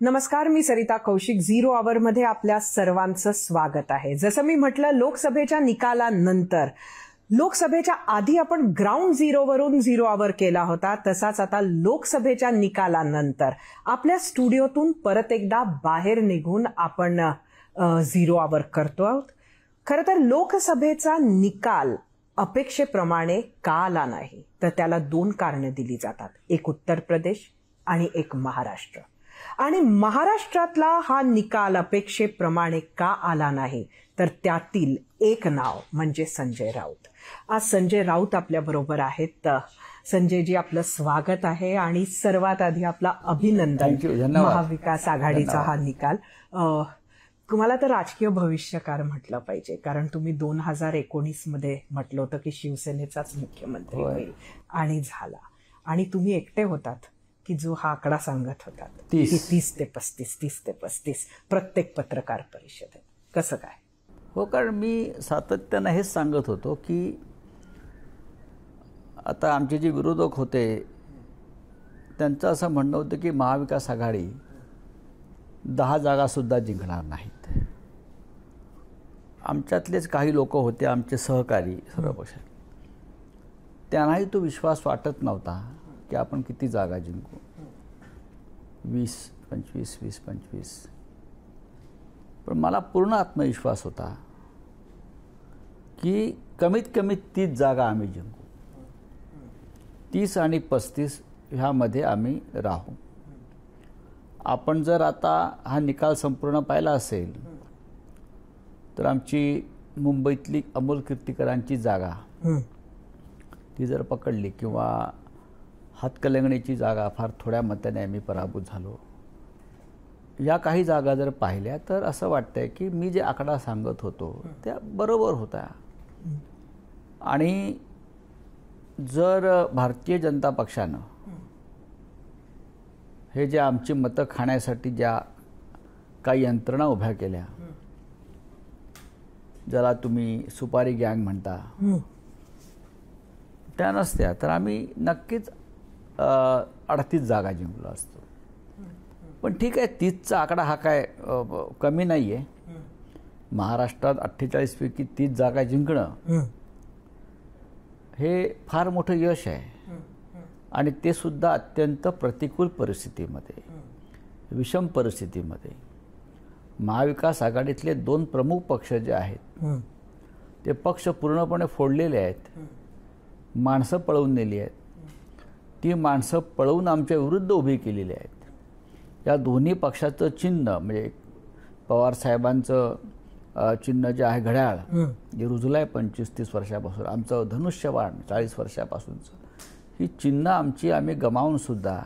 नमस्कार, मी सरिता कौशिक. झिरो आवर मध्ये आपल्या सर्वांचं स्वागत आहे. जसं मी म्हटलं, लोकसभेच्या निकालानंतर लोकसभेच्या आधी आपण ग्राउंड झिरोवरून झिरो आवर केला होता, तसाच आता लोकसभेच्या निकालानंतर आपल्या स्टुडिओतून परत एकदा बाहेर निघून आपण झिरो आवर करतो आहोत. खरं तर लोकसभेचा निकाल अपेक्षेप्रमाणे का आला नाही, तर त्याला दोन कारणे दिली जातात. एक उत्तर प्रदेश आणि एक महाराष्ट्र. आणि महाराष्ट्रातला हा निकाल अपेक्षेप्रमाणे का आला नाही, तर त्यातील एक नाव म्हणजे संजय राऊत. आज संजय राऊत आपल्या बरोबर आहेत. संजयजी, आपलं स्वागत आहे आणि सर्वात आधी आपला अभिनंदन. महाविकास आघाडीचा हा निकाल, तुम्हाला तर राजकीय भविष्यकार म्हटलं पाहिजे, कारण तुम्ही 2019 मध्ये म्हटलं होतं की शिवसेनेचाच मुख्यमंत्री होईल आणि झाला. आणि तुम्ही एकटे होतात की जो हा आकडा सांगत होता 30 ते 35 प्रत्येक पत्रकार परिषदेत. कसं काय? हो, कारण मी सातत्यानं हेच सांगत होतो की आता आमचे जे विरोधक होते त्यांचं असं म्हणणं होतं की महाविकास आघाडी 10 जागासुद्धा जिंकणार नाहीत. आमच्यातलेच काही लोक होते, आमचे सहकारी सर्व पक्षात, त्यांनाही तो विश्वास वाटत नव्हता की आपण किती जागा जिंकू. 20-25. पण मला पूर्ण आत्मविश्वास होता की कमीत कमी 30 जागा आम्ही जिंकू. 30 आणि 35 ह्यामध्ये आम्ही राहू. आपण जर आता हा निकाल संपूर्ण पाहिला असेल तर आमची मुंबईतली अमोल कीर्तीकरांची जागा ती जर पकडली, किंवा हातकलंगणीची जागा फार थोड्या मताने आम्ही पराभूत झालो, या काही जागा जर पाहिल्या तर असं वाटतंय की मी जे आकडा सांगत होतो त्या बरोबर होता. आणि जर भारतीय जनता पक्षानं हे जे आमची मतं खाण्यासाठी ज्या काही यंत्रणा उभ्या केल्या, ज्याला तुम्ही सुपारी गँग म्हणता, त्या नसत्या तर आम्ही नक्कीच 38 जागा जिंकलो असतो. पण ठीक आहे, 30चा आकडा हा काय कमी नाही आहे. महाराष्ट्रात 48 पैकी 30 जागा जिंकणं हे फार मोठं यश आहे. आणि ते सुद्धा अत्यंत प्रतिकूल परिस्थितीमध्ये, विषम परिस्थितीमध्ये. महाविकास आघाडीतले 2 प्रमुख पक्ष जे आहेत ते पक्ष पूर्णपणे फोडलेले आहेत. माणसं पळवून नेली आहेत. ती माणसं पळवून आमच्या विरुद्ध उभी केलेली आहेत. या दोन्ही पक्षाचं चिन्ह म्हणजे पवार साहेबांचं चिन्ह जे आहे घड्याळ, जे रुजलं आहे 25-30 वर्षापासून, आमचं धनुष्यबाण 40 वर्षापासूनचं, ही चिन्ह आम्ही गमावून सुद्धा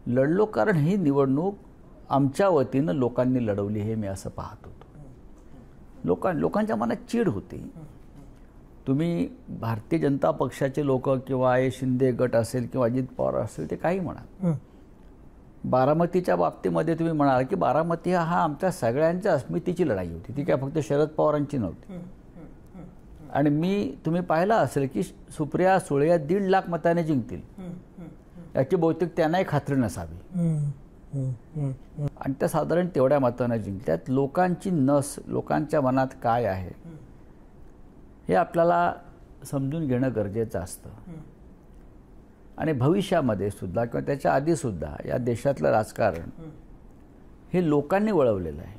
लढलो. कारण ही निवडणूक आमच्या वतीनं लोकांनी लढवली हे मी असं पाहत होतो. लोकांच्या मनात चीड होती. तुम्ही भारतीय जनता पक्षाचे लोक किंवा हे शिंदे गट असेल किंवा अजित पवार असेल, ते काही म्हणा. बारामतीच्या बाबतीमध्ये तुम्ही म्हणाल की बारामती हा आमच्या सगळ्यांच्या अस्मितेची लढाई होती, ती काय फक्त शरद पवारांची नव्हती. आणि तुम्ही पाहिलं असेल की सुप्रिया सुळे 1.5 लाख मताने जिंकतील याची बहुतेक त्यांनाही खात्री नसावी. आणि त्या साधारण तेवढ्या मताने जिंकल्यात. लोकांची नस, लोकांच्या मनात काय आहे हे आपल्याला समजून घेणं गरजेचं असतं. आणि भविष्यामध्ये सुद्धा किंवा त्याच्या आधी सुद्धा या देशातलं राजकारण हे लोकांनी वळवलेलं आहे.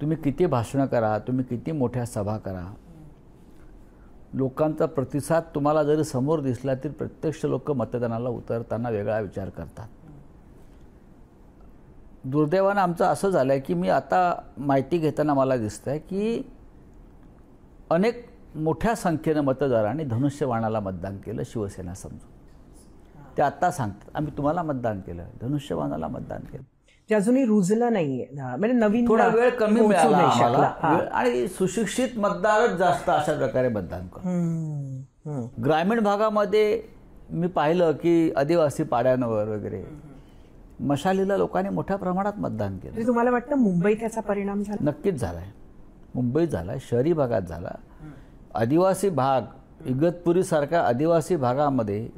तुम्ही किती भाषणं करा, तुम्ही किती मोठ्या सभा करा, लोकांचा प्रतिसाद तुम्हाला जरी समोर दिसला तरी प्रत्यक्ष लोक मतदानाला उतरताना वेगळा विचार करतात. दुर्दैवानं आमचं असं झालं आहे की मी आता माहिती घेताना मला दिसतंय की अनेक मोठ्या संख्येनं मतदारांनी धनुष्यबाणाला मतदान केलं, शिवसेना समजून. ते आत्ता सांगतात आम्ही तुम्हाला मतदान केलं, धनुष्यबाणाला मतदान केलं. ते अजूनही रुजलं नाहीये, म्हणजे नवीन थोडा वेळ कमी मिळाला आम्हाला. आणि सुशिक्षित मतदारच जास्त अशा प्रकारे मतदान करतात. ग्रामीण भागामध्ये मी पाहिलं की आदिवासी पाड्यांवर वगैरे मशालीला लोकांनी मोठ्या प्रमाणात मतदान केलं. तुम्हाला वाटतं मुंबईत त्याचा परिणाम झाला? नक्कीच झालाय. मुंबईत झाला, शहरी भागात झाला. आदिवासी भाग, इगतपुरी सारख्या आदिवासी भागामध्ये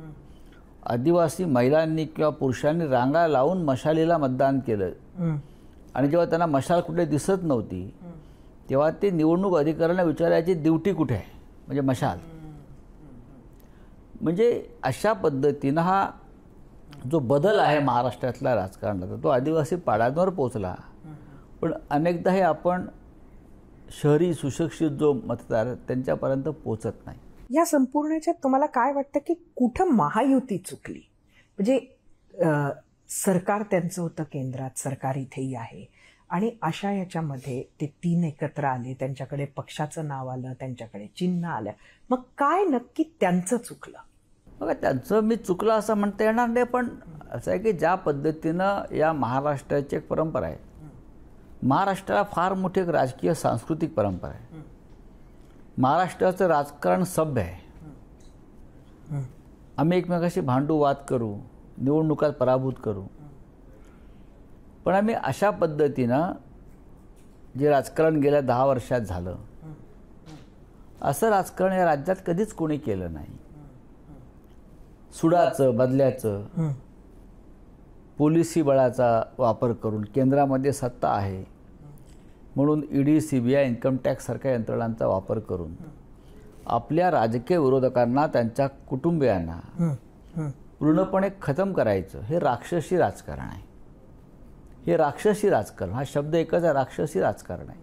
आदिवासी महिलांनी किंवा पुरुषांनी रांगा लावून मशालीला मतदान केलं आणि जेव्हा त्यांना मशाल कुठे दिसत नव्हती तेव्हा ते निवडणूक अधिकाऱ्यांना विचारायची ड्युटी कुठे आहे, म्हणजे मशाल. म्हणजे अशा पद्धतीनं हा जो बदल आहे महाराष्ट्रातल्या राजकारणाचा तो आदिवासी पाड्यांवर पोचला. पण अनेकदा हे आपण शहरी सुशिक्षित जो मतदार त्यांच्यापर्यंत पोचत नाही. या संपूर्णच्यात तुम्हाला काय वाटतं की कुठं महायुती चुकली? म्हणजे सरकार त्यांचं होतं केंद्रात, सरकार इथेही आहे आणि अशा याच्यामध्ये ते 3 एकत्र आले, त्यांच्याकडे पक्षाचं नाव आलं, त्यांच्याकडे चिन्ह आलं. मग काय नक्की त्यांचं चुकलं? बघा, त्यांचं मी चुकलं असं म्हणता येणार नाही, पण असं आहे की ज्या पद्धतीनं या महाराष्ट्राची एक परंपरा आहे, महाराष्ट्राला फार मोठी एक राजकीय सांस्कृतिक परंपरा आहे. महाराष्ट्राचं राजकारण सभ्य आहे. आम्ही एकमेकाशी भांडू, वाद करू, निवडणुकात पराभूत करू, पण आम्ही अशा पद्धतीनं जे राजकारण गेल्या 10 वर्षात झालं असं राजकारण या राज्यात कधीच कोणी केलं नाही. सुडाचं, बदल्याचं, पोलिसी बळाचा वापर करून केंद्रामध्ये सत्ता आहे म्हणून ईडी, सीबीआय, इन्कम टॅक्स सारख्या यंत्रणांचा वापर करून आपल्या राजकीय विरोधकांना, त्यांच्या कुटुंबियांना पूर्णपणे खतम करायचं हे राक्षसी राजकारण आहे. हे राक्षसी राजकारण, हा शब्द एकच आहे, राक्षसी राजकारण आहे.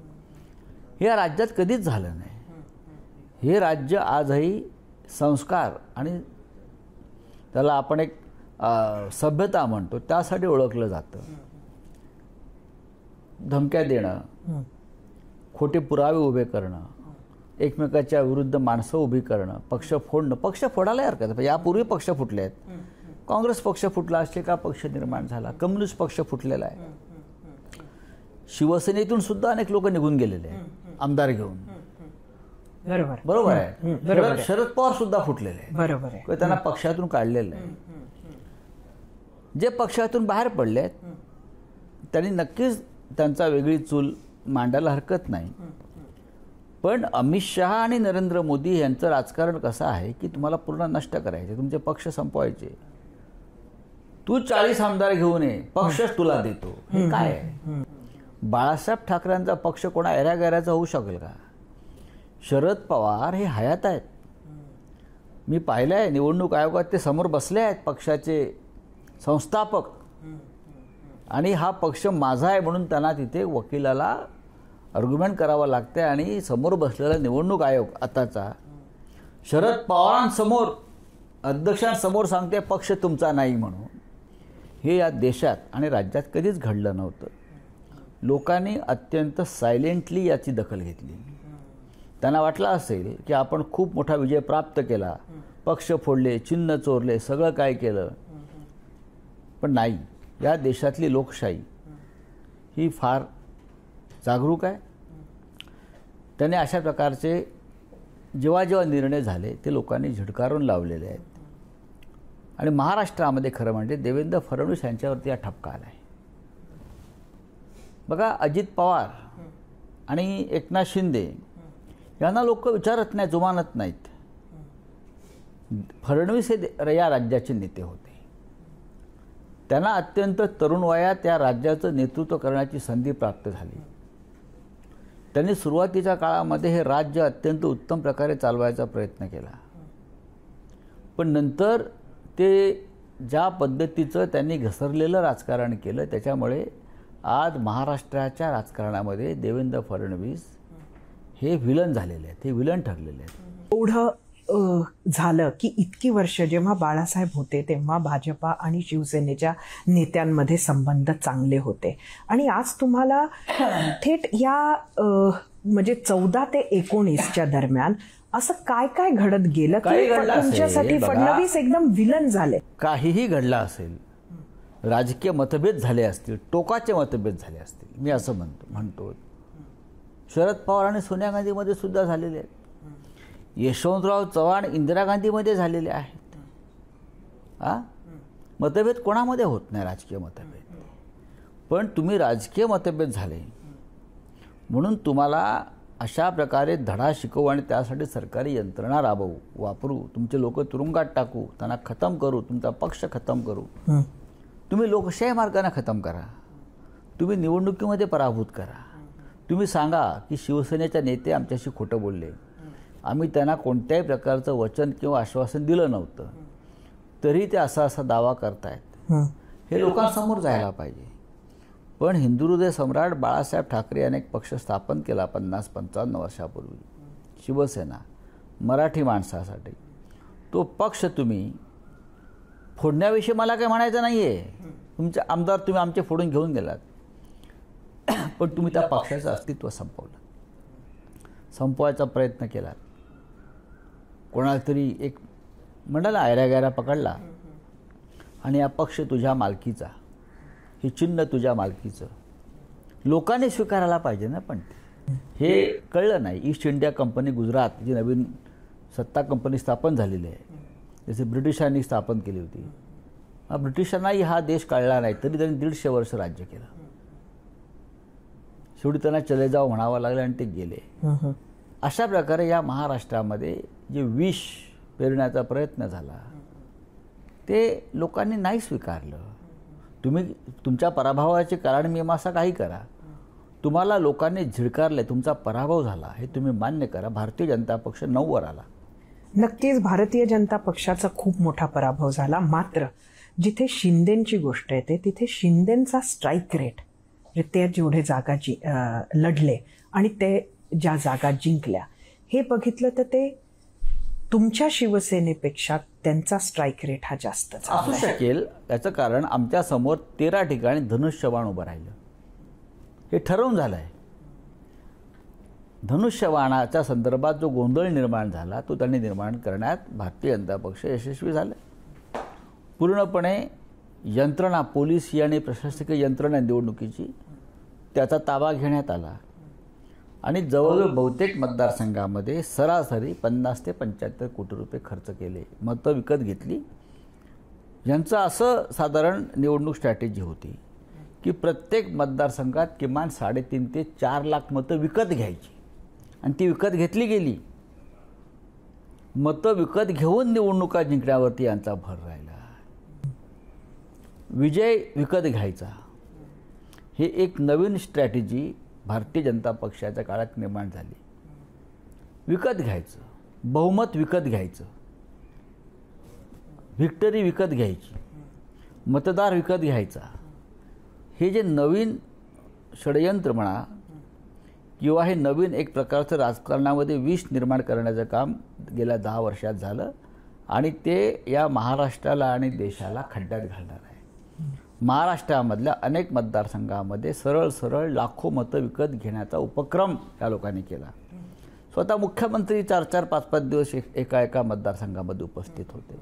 हे या राज्यात कधीच झालं नाही. हे राज्य आजही संस्कार आणि त्याला आपण एक सभ्यता म्हणतो त्यासाठी ओळखलं जातं. धमक्या देणं, खोटे पुरावे उभे करणं, एकमेकाच्या विरुद्ध माणसं उभी करणं, पक्ष फोडणं. पक्ष फोडायला हरकत नाही. यापूर्वी पक्ष फुटले आहेत. काँग्रेस पक्ष फुटला, का पक्ष निर्माण झाला, कम्युनिस्ट पक्ष फुटलेला आहे. शिवसेनेतून सुद्धा अनेक लोक निघून गेलेले आहेत आमदार घेऊन. बरोबर आहे. शरद पवार सुद्धा फुटलेले आहे. बरोबर आहे. त्यांना पक्षातून काढलेलं आहे. जे पक्षातून बाहेर पडले आहेत त्यांनी नक्कीच त्यांचा वेगळी चूल मांडायला हरकत नाही. पण अमित शहा आणि नरेंद्र मोदी यांचं राजकारण कसं आहे की तुम्हाला पूर्ण नष्ट करायचे, तुमचे पक्ष संपवायचे. तू 40 आमदार घेऊन ये, पक्षच तुला देतो. हे काय आहे? बाळासाहेब ठाकरेंचा पक्ष कोणा एऱ्यागैऱ्याचा होऊ शकेल का? शरद पवार हे हयात आहेत. मी पाहिलं आहे निवडणूक आयोगात ते समोर बसले आहेत पक्षाचे संस्थापक, आणि हा पक्ष माझा आहे म्हणून त्यांना तिथे वकिलाला आर्ग्युमेंट करावं लागते. आणि समोर बसलेला निवडणूक आयोग आताचा शरद पवारांसमोर, अध्यक्षांसमोर सांगते पक्ष तुमचा नाही म्हणून. हे या देशात आणि राज्यात कधीच घडलं नव्हतं. लोकांनी अत्यंत सायलेंटली याची दखल घेतली. त्यांना वाटलं असेल की आपण खूप मोठा विजय प्राप्त केला, पक्ष फोडले, चिन्ह चोरले, सगळं काय केलं. पण नाही, या देशातली लोकशाही ही फार जागरूक आहे. त्याने अशा प्रकारचे जेव्हा जेव्हा निर्णय झाले ते लोकांनी झिडकारून लावलेले आहेत. आणि महाराष्ट्रामध्ये खरं म्हणजे देवेंद्र फडणवीस यांच्यावरती हा ठपका आला आहे. बघा, अजित पवार आणि एकनाथ शिंदे यांना लोक विचारत नाही, जुमानत नाहीत. फडणवीस हे या राज्याचे नेते होते. त्यांना अत्यंत तरुण वयात या राज्याचं नेतृत्व करण्याची संधी प्राप्त झाली. त्यांनी सुरुवातीच्या काळामध्ये हे राज्य अत्यंत उत्तम प्रकारे चालवायचा प्रयत्न केला. पण नंतर ते ज्या पद्धतीचं त्यांनी घसरलेलं राजकारण केलं त्याच्यामुळे आज महाराष्ट्राच्या राजकारणामध्ये देवेंद्र फडणवीस हे विलन झालेले आहेत, हे विलन ठरलेले आहेत. एवढं झालं की इतकी वर्ष जेव्हा बाळासाहेब होते तेव्हा भाजपा आणि शिवसेनेच्या नेत्यांमध्ये संबंध चांगले होते आणि आज तुम्हाला थेट या म्हणजे 14 ते 19च्या दरम्यान असं काय काय घडत गेलं की तुमच्यासाठी फडणवीस एकदम विलन झाले? काहीही घडलं असेल, राजकीय मतभेद झाले असतील, टोकाचे मतभेद झाले असतील, मी असं म्हणतो. शरद पवार आणि सोनिया गांधीमध्ये सुद्धा झालेले आहेत. यशवंतराव चव्हाण इंदिरा गांधीमध्ये झालेले आहेत. मतभेद कोणामध्ये होत नाही राजकीय मतभेद. पण तुम्ही राजकीय मतभेद झाले म्हणून तुम्हाला अशा प्रकारे धडा शिकवू आणि त्यासाठी सरकारी यंत्रणा राबवू, वापरू, तुमचे लोक तुरुंगात टाकू, त्यांना खतम करू, तुमचा पक्ष खतम करू, तुम्ही लोकशाही मार्गाने खतम करा, तुम्ही निवडणुकीमध्ये पराभूत करा, तुम्ही सांगा की शिवसेनेचे नेते आमच्याशी खोटं बोलले, आम्ही त्यांना कोणत्याही प्रकारचं वचन किंवा आश्वासन दिलं नव्हतं, तरी ते असा दावा करतायत, हे लोकांसमोर जायला पाहिजे. पण हिंदुहृदय सम्राट बाळासाहेब ठाकरे याने एक पक्ष स्थापन केला 50-55 वर्षापूर्वी, शिवसेना, मराठी माणसासाठी. तो पक्ष तुम्ही फोडण्याविषयी मला काय म्हणायचं नाही आहे, तुमचे आमदार तुम्ही आमचे फोडून घेऊन गेलात, पण तुम्ही त्या पक्षाचं अस्तित्व संपवलं, संपवायचा प्रयत्न केला. कोणाला तरी एक म्हणाला आयऱ्या पकडला आणि हा पक्ष तुझ्या मालकीचा, हे चिन्ह तुझ्या मालकीचं, लोकांनी स्वीकारायला पाहिजे ना. पण हे कळलं नाही. ईस्ट इंडिया कंपनी गुजरात जी नवीन सत्ता कंपनी स्थापन झालेली आहे, जसे ब्रिटिशांनी स्थापन केली होती, ब्रिटिशांनाही हा देश कळला नाही, तरी त्यांनी 150 वर्ष राज्य केलं. शेवटी त्यांना चले जाव म्हणावं लागलं आणि ते गेले. अशा प्रकारे या महाराष्ट्रामध्ये जे विष पेरण्याचा प्रयत्न झाला ते लोकांनी नाही स्वीकारलं. तुम्ही तुमच्या पराभवाचे कारण मीमांसा काही करा, तुम्हाला लोकांनी झिडकारले, तुमचा पराभव झाला हे तुम्ही मान्य करा. भारतीय जनता पक्ष 9 वर आला. नक्कीच भारतीय जनता पक्षाचा खूप मोठा पराभव झाला. मात्र जिथे शिंदेंची गोष्ट येते तिथे शिंदेंचा स्ट्राईक रेट, ते जेवढे जागा लढले आणि ते ज्या जागा जिंकल्या हे बघितलं तर ते तुमच्या शिवसेनेपेक्षा त्यांचा स्ट्राईक रेट हा जास्त असू शकेल. याचं कारण आमच्या समोर 13 ठिकाणी धनुष्यबाण उभं राहिलं, हे ठरवून झालं आहे. धनुष्यबाणाच्या संदर्भात जो गोंधळ निर्माण झाला तो त्यांनी निर्माण करण्यात भारतीय जनता पक्ष यशस्वी झाले. पूर्णपणे यंत्रणा, पोलीस आणि प्रशासकीय यंत्रणा निवडणुकीची त्याचा ताबा घेण्यात आला आणि जवळजवळ बहुतेक मतदारसंघामध्ये सरासरी 50 ते 75 कोटी रुपये खर्च केले, मतं विकत घेतली. यांचं असं साधारण निवडणूक स्ट्रॅटेजी होती की प्रत्येक मतदारसंघात किमान 3.5 ते 4 लाख मतं विकत घ्यायची आणि ती विकत घेतली गेली. मतं विकत घेऊन निवडणुका जिंकण्यावरती यांचा भर राहिला. विजय विकत घ्यायचा हे एक नवीन स्ट्रॅटेजी भारतीय जनता पक्षाच्या काळात निर्माण झाली. विकत घ्यायचं, बहुमत विकत घ्यायचं, व्हिक्टरी विकत घ्यायची, मतदार विकत घ्यायचा, हे जे नवीन षडयंत्र म्हणा किंवा हे नवीन एक प्रकारचं राजकारणामध्ये विष निर्माण करण्याचं काम गेल्या 10 वर्षात झालं आणि ते या महाराष्ट्राला आणि देशाला खड्ड्यात घालणार आहे. महाराष्ट्रामधल्या अनेक मतदारसंघामध्ये सरळ लाखो मतं विकत घेण्याचा उपक्रम या लोकांनी केला. स्वतः मुख्यमंत्री 4-4, 5-5 दिवस एका मतदारसंघामध्ये उपस्थित होते.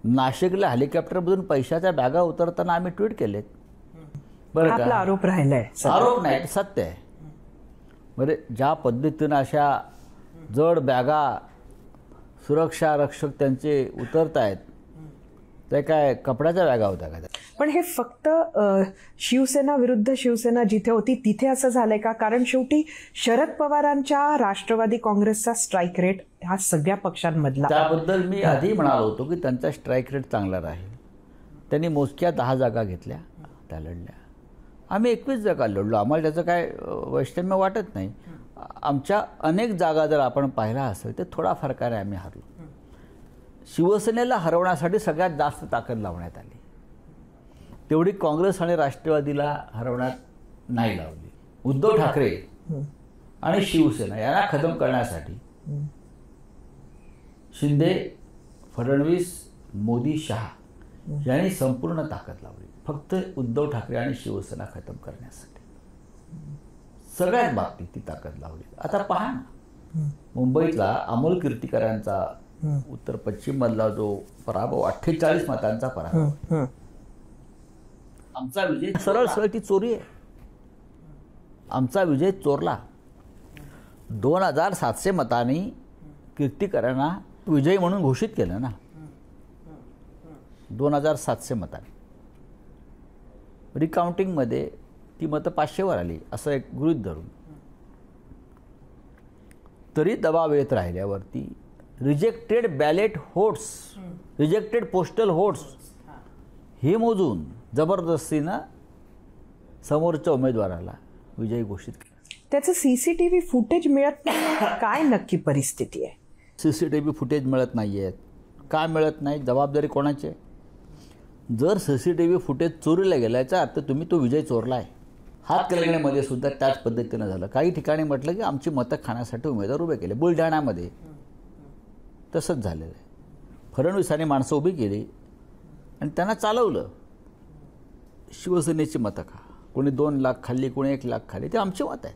नाशिकला हेलिकॉप्टरमधून पैशाच्या बॅगा उतरताना आम्ही ट्विट केलेत. बरं का, आरोप राहिलाय, आरोप नाही, सत्य आहे. बरे, ज्या पद्धतीनं अशा जड बॅगा सुरक्षा रक्षक त्यांचे उतरत आहेत ते काय कपड्याच्या बॅगा होत्या का? पण हे फक्त शिवसेना विरुद्ध शिवसेना जिथे होती तिथे असं झालंय का? कारण शेवटी शरद पवारांच्या राष्ट्रवादी काँग्रेसचा स्ट्राईक रेट हा सगळ्या पक्षांमधला. त्याबद्दल मी आधी म्हणालो होतो की त्यांचा स्ट्राईक रेट चांगला राहील. त्यांनी मोजक्या 10 जागा घेतल्या, त्या लढल्या. आम्ही 21 जागा लढलो. आम्हाला त्याचं काय वैषम्य वाटत नाही. आमच्या अनेक जागा जर आपण पाहिला असेल तर थोडा फरकाने आम्ही हरलो. शिवसेनेला हरवण्यासाठी सगळ्यात जास्त ताकद लावण्यात आली, तेवढी काँग्रेस आणि राष्ट्रवादीला हरवण्यात नाही लावली. उद्धव ठाकरे आणि शिवसेना यांना खतम करण्यासाठी शिंदे, फडणवीस, मोदी, शहा यांनी संपूर्ण ताकद लावली फक्त उद्धव ठाकरे आणि शिवसेना खतम करण्यासाठी. सगळ्यात बाबतीत ती ताकद लावली. आता पहा ना, मुंबईतला अमोल कीर्तीकरांचा उत्तर पश्चिम मधला जो पराभव, 48 मतांचा पराभव, आमचा विजय सरळ ती चोरी आहे. आमचा विजय चोरला. 2700 मतांनी कीर्तीकरांना विजयी म्हणून घोषित केलं ना. 2700 मतांनी. रिकाउंटिंगमध्ये ती मतं 500 वर आली असं एक गृहीत धरून तरी दबाव येत राहिल्यावरती रिजेक्टेड बॅलेट होट्स, रिजेक्टेड पोस्टल होट्स हे मोजून जबरदस्तीनं समोरच्या उमेदवाराला विजयी घोषित केलं. त्याचं सीसीटीव्ही फुटेज मिळत नाही, काय नक्की परिस्थिती आहे? सीसीटीव्ही फुटेज मिळत नाही आहेत. का मिळत नाही? जबाबदारी कोणाची आहे? जर सीसीटीव्ही फुटेज चोरीला गेला याचा अर्थ तुम्ही तो विजय चोरला आहे. हातकणंगलेमध्ये सुद्धा त्याच पद्धतीनं झालं. काही ठिकाणी म्हटलं की आमची मतं खाण्यासाठी उमेदवार उभे केले. बुलढाण्यामध्ये तसंच झालेलं आहे. फडणवीसांनी माणसं उभी केली आणि त्यांना चालवलं. शिवसेनेची मतं खा, कोणी 2 लाख खाल्ली, कोणी 1 लाख खाल्ली, ते आमची मत आहे.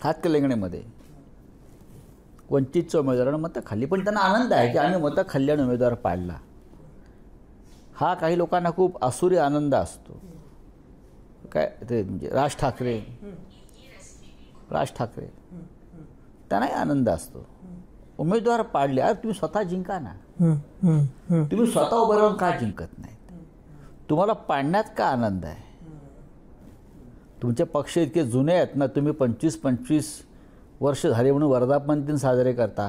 हातकणंगलेमध्ये वंचितच्या उमेदवारानं मतं खाल्ली, पण त्यांना आनंद आहे की आम्ही मतं खाल्ल्याने उमेदवार पाडला. हा काही लोकांना खूप आसुरी आनंद असतो. काय ते म्हणजे राज ठाकरे त्यांनाही आनंद असतो. उमेदवार पाडले, अरे तुम्ही स्वतः जिंका ना. तुम्ही स्वतः उभं राहून का जिंकत नाहीत? तुम्हाला पाडण्यात का आनंद आहे? तुमचे पक्ष इतके जुने आहेत ना, तुम्ही 25-25 वर्ष झाले म्हणून वर्धापन दिन साजरे करता.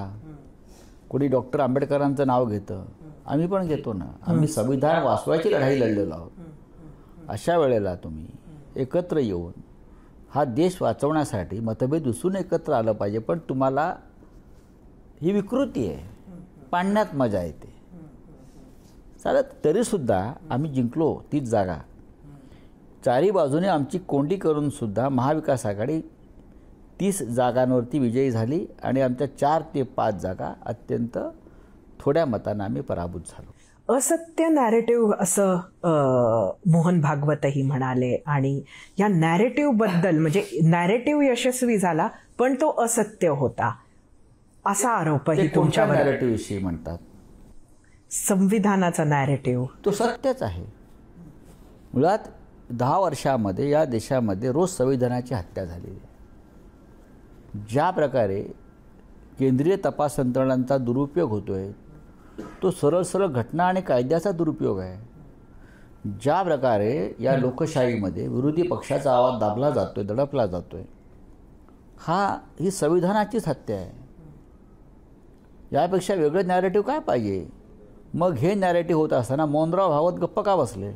कोणी डॉक्टर आंबेडकरांचं नाव घेतं, आम्ही पण घेतो ना. आम्ही संविधान वाचवायची लढाई लढलेलो आहोत. अशा वेळेला तुम्ही एकत्र येऊन हा देश वाचवण्यासाठी मतभेद विसरून एकत्र आलं पाहिजे. पण तुम्हाला ही विकृती आहे, पाडण्यात मजा येते. चालत तरीसुद्धा आम्ही जिंकलो 30 जागा. 4ही बाजूने आमची कोंडी करूनसुद्धा महाविकास आघाडी 30 जागांवरती विजयी झाली आणि आमच्या 4 ते 5 जागा अत्यंत थोड्या मतांना आम्ही पराभूत झालो. असत्य नॅरेटिव्ह असं मोहन भागवतही म्हणाले आणि या नॅरेटिव्हबद्दल म्हणजे नॅरेटिव्ह यशस्वी झाला पण तो असत्य होता असा आरोपही तुमच्यावर. नॅरेटिव्ह विषयी म्हणतात संविधानाचा नॅरेटिव्ह तो सत्यच आहे. मुळात 10 वर्षामध्ये या देशामध्ये रोज संविधानाची हत्या झालेली आहे. ज्या प्रकारे केंद्रीय तपास यंत्रणांचा दुरुपयोग होतोय तो सरळ सरळ घटना आणि कायद्याचा दुरुपयोग आहे. ज्या प्रकारे या लोकशाहीमध्ये विरोधी पक्षाचा आवाज दाबला जातोय, दडपला जातोय, ही संविधानाचीच हत्या आहे. यापेक्षा वेगळं नॅरेटिव्ह काय पाहिजे? मग हे नॅरेटिव्ह होत असताना मोहनराव भागवत गप्प का बसले?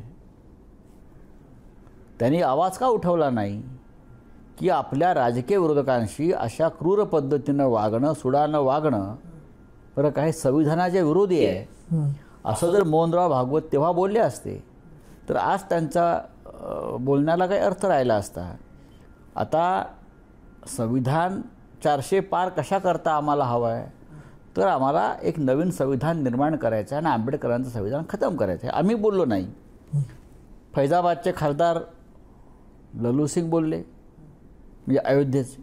त्यांनी आवाज का उठवला नाही की आपल्या राजकीय विरोधकांशी अशा क्रूर पद्धतीनं वागणं, सुडानं वागणं बरं काही संविधानाच्या विरोधी आहे असं जर मोहनराव भागवत तेव्हा बोलले असते तर आज त्यांचा बोलण्याला काही अर्थ राहिला असता. आता संविधान 400 पार कशा करता आम्हाला हवं आहे? तर आम्हाला एक नवीन संविधान निर्माण करायचं आहे आणि आंबेडकरांचं संविधान खतम करायचं आहे. आम्ही बोललो नाही. फैजाबादचे खासदार लल्लूसिंग बोलले, म्हणजे अयोध्येचे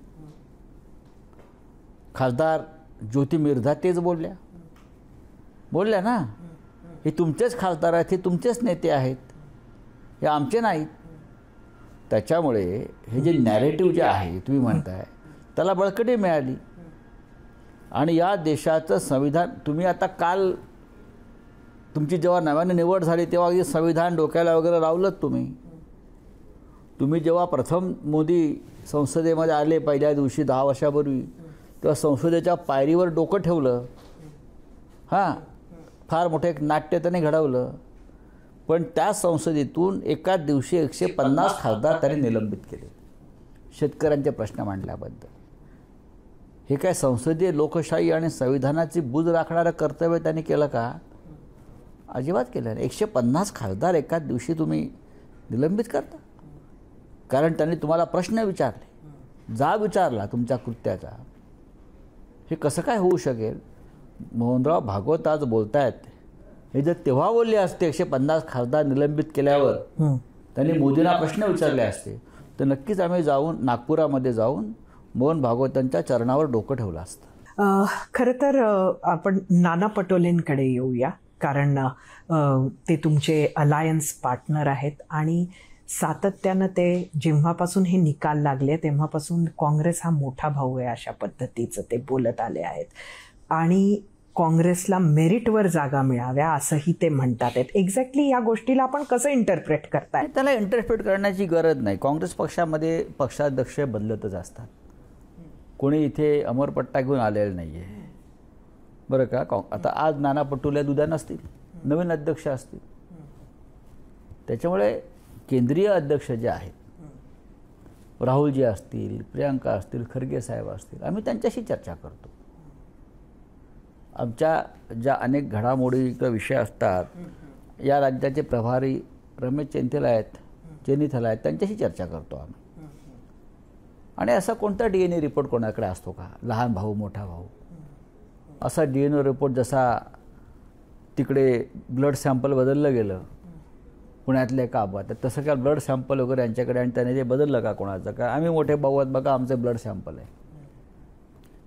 खासदार ज्योती मिर्झा तेच बोलल्या ना. हे तुमचेच खासदार आहेत, हे तुमचेच नेते आहेत, हे आमचे नाहीत. त्याच्यामुळे हे जे नॅरेटिव्ह जे आहे तुम्ही म्हणताय त्याला बळकटी मिळाली आणि या देशाचं संविधान तुम्ही आता काल तुमची जेव्हा नव्याने निवड झाली तेव्हा हे संविधान डोक्याला वगैरे लावलं तुम्ही जेव्हा प्रथम मोदी संसदेमध्ये आले पहिल्या दिवशी 10 वर्षापूर्वी तेव्हा संसदेच्या पायरीवर डोकं ठेवलं. फार मोठं एक नाट्य त्याने घडवलं. पण त्या संसदेतून एकाच दिवशी 150 खासदार त्यांनी निलंबित केले शेतकऱ्यांचे प्रश्न मांडल्याबद्दल. हे काय संसदीय लोकशाही आणि संविधानाची बूज राखणारं कर्तव्य त्यांनी केलं का? अजिबात केलं नाही. 150 खासदार एकाच दिवशी तुम्ही निलंबित करता कारण त्यांनी तुम्हाला प्रश्न विचारले, जाब विचारला तुमच्या कृत्याचा. हे कसं काय होऊ शकेल? मोहनराव भागवत आज बोलतायत, हे जर तेव्हा बोलले असते 150 खासदार निलंबित केल्यावर त्यांनी मोदींना प्रश्न विचारले असते तर नक्कीच आम्ही नागपुरामध्ये जाऊन मोहन भागवतांच्या चरणावर डोकं ठेवलं असतं. खरं तर आपण नाना पटोलेंकडे येऊया कारण ते तुमचे अलायन्स पार्टनर आहेत आणि सातत्यानं ते जेव्हापासून हे निकाल लागले तेव्हापासून काँग्रेस हा मोठा भाऊ आहे अशा पद्धतीचं ते बोलत आले आहेत आणि काँग्रेसला मेरिटवर जागा मिळाव्या असंही ते म्हणतात आहेत. एक्झॅक्टली या गोष्टीला आपण कसं इंटरप्रेट करताय? त्याला इंटरप्रेट करण्याची गरज नाही. काँग्रेस पक्षामध्ये पक्षाध्यक्ष बदलतच असतात. कोणी इथे अमरपट्टा घेऊन आलेलं नाही आहे बरं का. आता आज नाना पटोले उद्या नसतील, नवीन अध्यक्ष असतील. त्याच्यामुळे केंद्रीय अध्यक्ष जे आहेत, राहुलजी असतील, प्रियांका असतील, खरगे साहेब असतील, आम्ही त्यांच्याशी चर्चा करतो. आमच्या ज्या अनेक घडामोडी किंवा विषय असतात, या राज्याचे प्रभारी रमेश चेन्निथला आहेत, त्यांच्याशी चर्चा करतो आम्ही. आणि असा कोणता DNA रिपोर्ट कोणाकडे असतो का, लहान भाऊ मोठा भाऊ? असा DNA रिपोर्ट जसा तिकडे ब्लड सॅम्पल बदललं गेलं पुण्यातल्या एका अपघातात, तसं काय ब्लड सॅम्पल वगैरे यांच्याकडे आणि त्याने ते बदललं का कोणाचं का? आम्ही मोठे भाऊ आहेत बघा, आमचं ब्लड सॅम्पल आहे.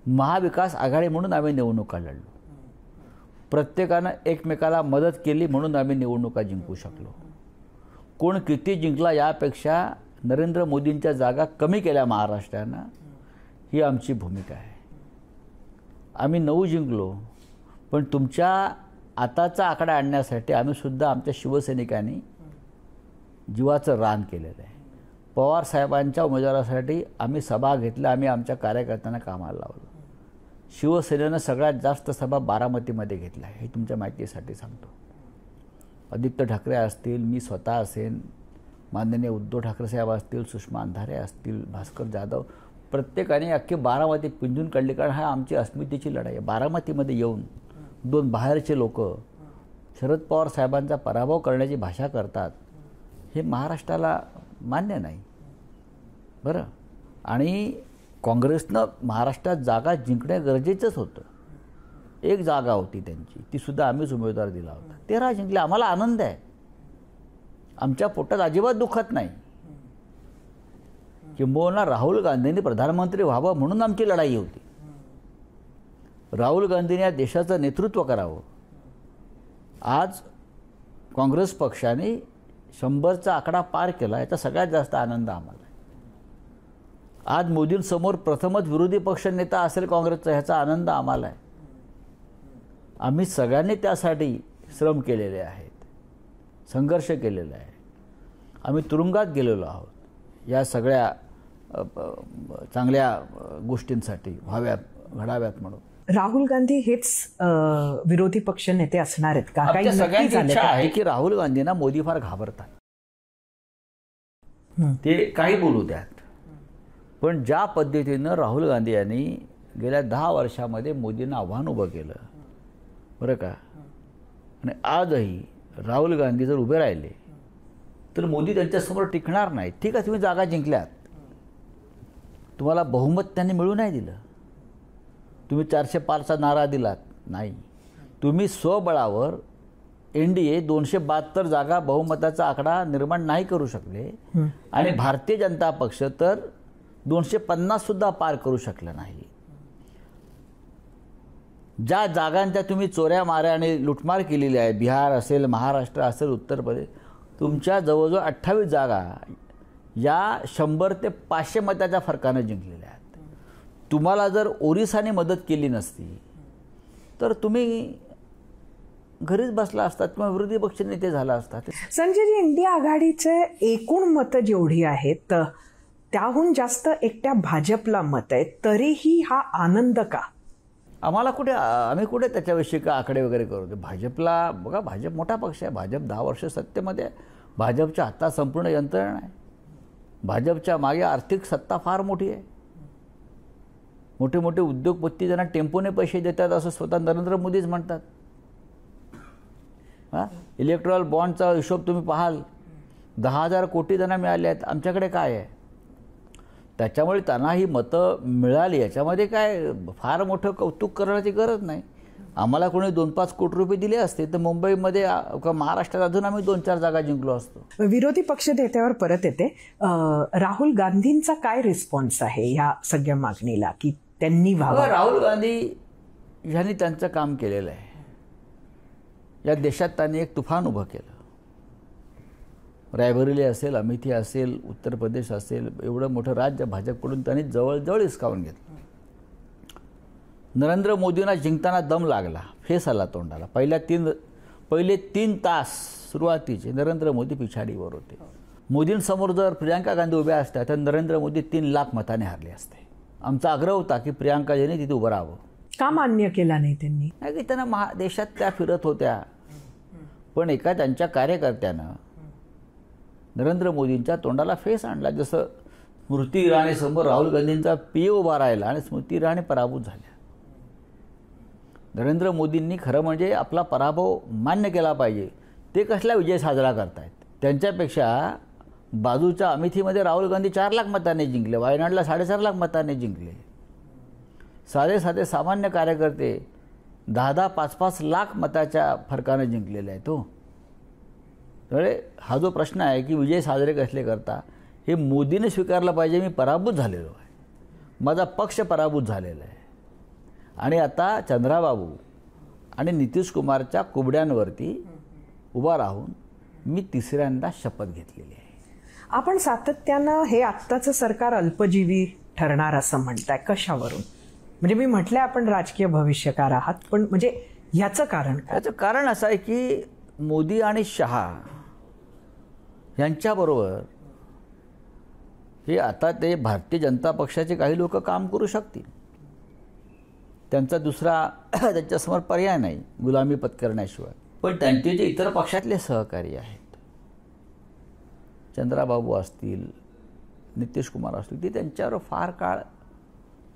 महाविकास आघाडी म्हणून आम्ही निवडणुका लढलो. प्रत्येकानं एकमेकाला मदत केली म्हणून आम्ही निवडणुका जिंकू शकलो. कोण किती जिंकला यापेक्षा नरेंद्र मोदींच्या जागा कमी केल्या महाराष्ट्रानं, ही आमची भूमिका आहे. आम्ही 9 जिंकलो, पण तुमच्या आताचा आकडा आणण्यासाठी आम्ही सुद्धा आमच्या शिवसैनिकांनी जीवाचं रान केलेलं आहे. पवार साहेबांच्या उमेदवारासाठी आम्ही सभा घेतल्या, आम्ही आमच्या कार्यकर्त्यांना कामाला लावलं. शिवसेनेनं सगळ्यात जास्त सभा बारामतीमध्ये घेतल्या आहे, हे तुमच्या माहितीसाठी सांगतो. आदित्य ठाकरे असतील, मी स्वतः असेन, माननीय उद्धव ठाकरे साहेब असतील, सुषमा अंधारे असतील, भास्कर जाधव, प्रत्येकाने अख्खी बारामती पिंजून काढली. कारण हा आमची अस्मितेची लढाई आहे. बारामतीमध्ये येऊन 2 बाहेरचे लोक शरद पवार साहेबांचा पराभव करण्याची भाषा करतात, हे महाराष्ट्राला मान्य नाही बरं. आणि काँग्रेसनं महाराष्ट्रात जागा जिंकणं गरजेचंच होतं. 1 जागा होती त्यांची, ती सुद्धा आम्हीच उमेदवार दिला होता. 13 जिंकले. आम्हाला आनंद आहे, आमच्या पोटात अजिबात दुखत नाही. किंबहुना राहुल गांधींनी प्रधानमंत्री व्हावं म्हणून आमची लढाई होती. राहुल गांधींनी या देशाचं नेतृत्व करावं. आज काँग्रेस पक्षाने 100चा आकडा पार केला, याचा सगळ्यात जास्त आनंद आम्हाला आहे. आज मोदींसमोर प्रथमच विरोधी पक्ष नेता असेल काँग्रेसचा, ह्याचा आनंद आम्हाला आहे. आम्ही सगळ्यांनी त्यासाठी श्रम केलेले आहेत, संघर्ष केलेला आहे. आम्ही तुरुंगात गेलेलो आहोत या सगळ्या चांगल्या गोष्टींसाठी व्हाव्यात, घडाव्यात म्हणून. राहुल गांधी हेच विरोधी पक्ष नेते असणार आहेत का? काही सगळ्यांची इच्छा आहे की राहुल गांधींना मोदी फार घाबरतात. ते काही बोलू द्यात, पण ज्या पद्धतीनं राहुल गांधी यांनी गेल्या 10 वर्षामध्ये मोदींना आव्हान उभं केलं बरं का, आणि आजही राहुल गांधी जर उभे राहिले तर मोदी त्यांच्यासमोर टिकणार नाही. ठीक आहे, तुम्ही जागा जिंकल्यात, तुम्हाला बहुमत त्यांनी मिळू नाही दिलं, तुम्ही 405चा नारा दिलात नाही, तुम्ही स्वबळावर NDA 272 जागा बहुमताचा आकडा निर्माण नाही करू शकले, आणि भारतीय जनता पक्ष तर 250 सुद्धा पार करू शकलं नाही. ज्या जागांच्या तुम्ही चोऱ्या माऱ्या आणि लुटमार केलेली आहे, बिहार असेल, महाराष्ट्र असेल, उत्तर प्रदेश, तुमच्या जवळजवळ 28 जागा या 100 ते 500 मताच्या फरकानं जिंकलेल्या आहेत. तुम्हाला जर ओरिसाने मदत केली नसती तर तुम्ही घरीच बसला असतात किंवा विरोधी पक्ष नेते झाला असतात. संजयजी, इंडिया आघाडीचे एकूण मतं जेवढी आहेत त्याहून जास्त एकट्या भाजपला मत आहे, तरीही हा आनंद का? आम्हाला कुठे, आम्ही कुठे त्याच्याविषयी का आकडे वगैरे करू. भाजपला बघा, भाजप मोठा पक्ष आहे, भाजप 10 वर्ष सत्तेमध्ये आहे, भाजपच्या हातात संपूर्ण यंत्रणा आहे, भाजपच्या मागे आर्थिक सत्ता फार मोठी आहे. मोठे मोठे उद्योगपती त्यांना टेम्पोने पैसे देतात असं स्वतः नरेंद्र मोदीच म्हणतात. इलेक्ट्रॉल बॉन्डचा हिशोब तुम्ही पाहाल, 10,000 कोटी त्यांना मिळाले आहेत, आमच्याकडे काय आहे. त्याच्यामुळे त्यांना ही मतं मिळाली, याच्यामध्ये काय फार मोठं कौतुक करण्याची गरज नाही. आम्हाला कोणी 2-5 कोटी रुपये दिले असते तर मुंबईमध्ये महाराष्ट्रात अजून आम्ही 2-4 जागा जिंकलो असतो. विरोधी पक्ष नेत्यावर परत येते. राहुल गांधींचा काय रिस्पॉन्स आहे या सगळ्या मागणीला की त्यांनी व्हावं? राहुल गांधी यांनी त्यांचं काम केलेलं आहे. या देशात त्यांनी एक तुफान उभं केलं. रायबरेली असेल, अमेठी असेल, उत्तर प्रदेश असेल, एवढं मोठं राज्य भाजपकडून त्यांनी जवळजवळ हिसकावून घेतलं. नरेंद्र मोदींना जिंकताना दम लागला, फेस आला तोंडाला. पहिले 3 तास सुरुवातीचे नरेंद्र मोदी पिछाडीवर होते. मोदींसमोर जर प्रियांका गांधी उभ्या असत्या तर नरेंद्र मोदी 3 लाख मताने हारले असते. आमचा आग्रह होता की प्रियांकाजींनी तिथे उभं राहावं. का मान्य केला नाही त्यांनी? नाही की त्यांना देशात त्या फिरत होत्या, पण एका त्यांच्या कार्यकर्त्यानं नरेंद्र मोदींच्या तोंडाला फेस आणला. जसं स्मृती इराणी समोर राहुल गांधींचा पीए उभा राहिला आणि स्मृती इराणी पराभूत झाल्या. नरेंद्र मोदींनी खरं म्हणजे आपला पराभव मान्य केला पाहिजे. ते कसला विजय साजरा करतायत? त्यांच्यापेक्षा बाजूच्या अमेठीमध्ये राहुल गांधी 4 लाख मतांनी जिंकले, वायनाडला 4.5 लाख मतांनी जिंकले. साधे साधे सामान्य कार्यकर्ते 10-10, 5-5 लाख मताच्या फरकाने जिंकलेले आहेत. त्यामुळे हा जो प्रश्न आहे की विजय साजरे कसले करता, हे मोदीने स्वीकारलं पाहिजे. मी पराभूत झालेलो आहे, माझा पक्ष पराभूत झालेला आहे आणि आता चंद्राबाबू आणि नितीश कुमारच्या कुबड्यांवरती उभा राहून मी तिसऱ्यांदा शपथ घेतलेली आहे. आपण सातत्यानं हे आत्ताचं सरकार अल्पजीवी ठरणार असं म्हणताय, कशावरून? म्हणजे मी म्हटलंय आपण राजकीय भविष्यकार आहात, पण म्हणजे ह्याचं कारण काय? याचं कारण असं आहे की मोदी आणि शहा यांच्याबरोबर हे आता ते भारतीय जनता पक्षाचे काही लोक काम करू शकतील. त्यांचा दुसरा त्यांच्यासमोर पर्याय नाही गुलामी पत्करण्याशिवाय. पण त्यांचे जे इतर पक्षातले सहकारी आहेत, चंद्राबाबू असतील, नितीश कुमार असतील, ते त्यांच्यावर फार काळ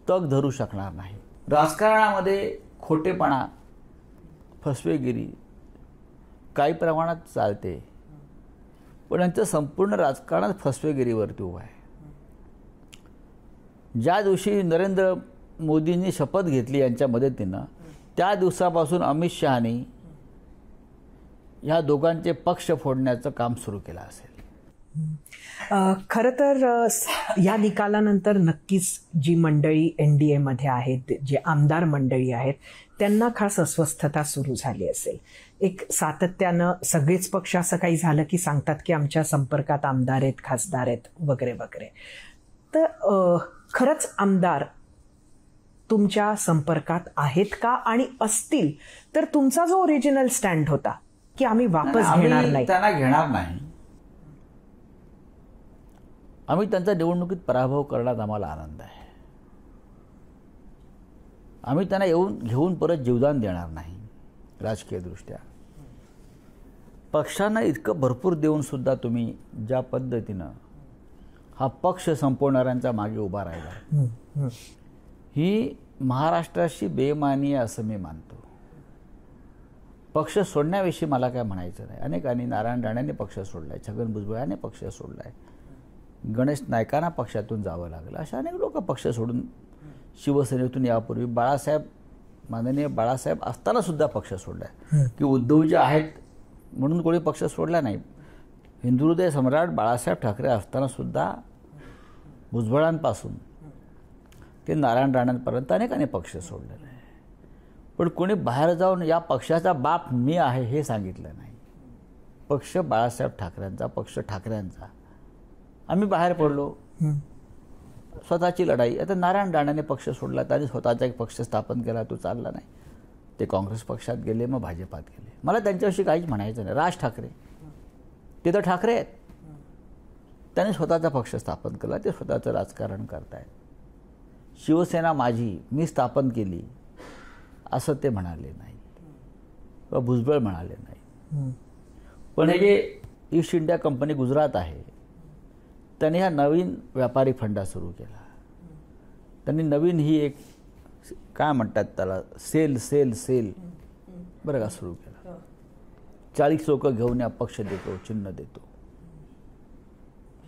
तग धरू शकणार नाही. राजकारणामध्ये खोटेपणा, फसवेगिरी काही प्रमाणात चालते, पण यांचं संपूर्ण राजकारणात फसवेगिरीवरती उभं आहे. ज्या दिवशी नरेंद्र मोदींनी शपथ घेतली यांच्या मदतीनं, त्या दिवसापासून अमित शहानी ह्या दोघांचे पक्ष फोडण्याचं काम सुरू केलं असेल. खरं तर या निकालानंतर नक्कीच जी मंडळी NDA मध्ये आहेत, जे आमदार मंडळी आहेत, त्यांना खास अस्वस्थता सुरू झाली असेल. एक सातत्यानं सगळेच पक्ष असं काही झालं की सांगतात की आमच्या संपर्कात आमदार आहेत, खासदार आहेत वगैरे वगैरे. तर खरंच आमदार तुमच्या संपर्कात आहेत का? आणि असतील तर तुमचा जो ओरिजिनल स्टँड होता की आम्ही वापस घेणार नाही, त्यांना घेणार नाही, आम्ही त्यांचा निवडणुकीत पराभव करण्यात आम्हाला आनंद आहे, आम्ही त्यांना घेऊन परत जीवदान देणार नाही. राजकीयदृष्ट्या पक्षांना इतकं भरपूर देऊन सुद्धा तुम्ही ज्या पद्धतीनं हा पक्ष संपवणाऱ्यांच्या मागे उभा राहिला, ही महाराष्ट्राशी बेईमानी आहे असं मी मानतो. पक्ष सोडण्याविषयी मला काय म्हणायचं नाही. अनेकांनी, नारायण राणेंनी पक्ष सोडलाय, छगन भुजबळांनी पक्ष सोडलाय, गणेश नाईकांना पक्षातून जावं लागलं, अशा अनेक लोक पक्ष सोडून शिवसेनेतून यापूर्वी माननीय बाळासाहेब असताना सुद्धा पक्ष सोडलाय. की उद्धवजी आहेत म्हणून कोणी पक्ष सोडला नाही. हिंदुहृदय सम्राट बाळासाहेब ठाकरे असताना सुद्धा भुजबळांपासून ते नारायण राणेंपर्यंत अनेकांनी पक्ष सोडलेला आहे. पण कोणी बाहेर जाऊन या पक्षाचा बाप मी आहे हे सांगितलं नाही. पक्ष बाळासाहेब ठाकरेंचा, पक्ष ठाकरेंचा. आम्ही बाहेर पडलो, स्वतःची लढाई. आता नारायण राणेने पक्ष सोडला, त्यांनी स्वतःचा एक पक्ष स्थापन केला, तो चालला नाही. ते काँग्रेस पक्षात गेले, मग भाजपात गेले. मला त्यांच्याविषयी काहीच म्हणायचं नाही. राज ठाकरे ते तर ठाकरे आहेत, त्यांनी स्वतःचा पक्ष स्थापन केला, ते स्वतःचं राजकारण करतायत. शिवसेना माझी, मी स्थापन केली असं ते म्हणाले नाही, किंवा भुजबळ म्हणाले नाही. पण हे जे ईस्ट इंडिया कंपनी गुजरात आहे, त्यांनी हा नवीन व्यापारी फंडा सुरू केला. त्यांनी नवीन ही एक काय म्हणतात त्याला, सेल बरं का सुरू केला. 40 लोक घेऊन या पक्ष देतो, चिन्ह देतो.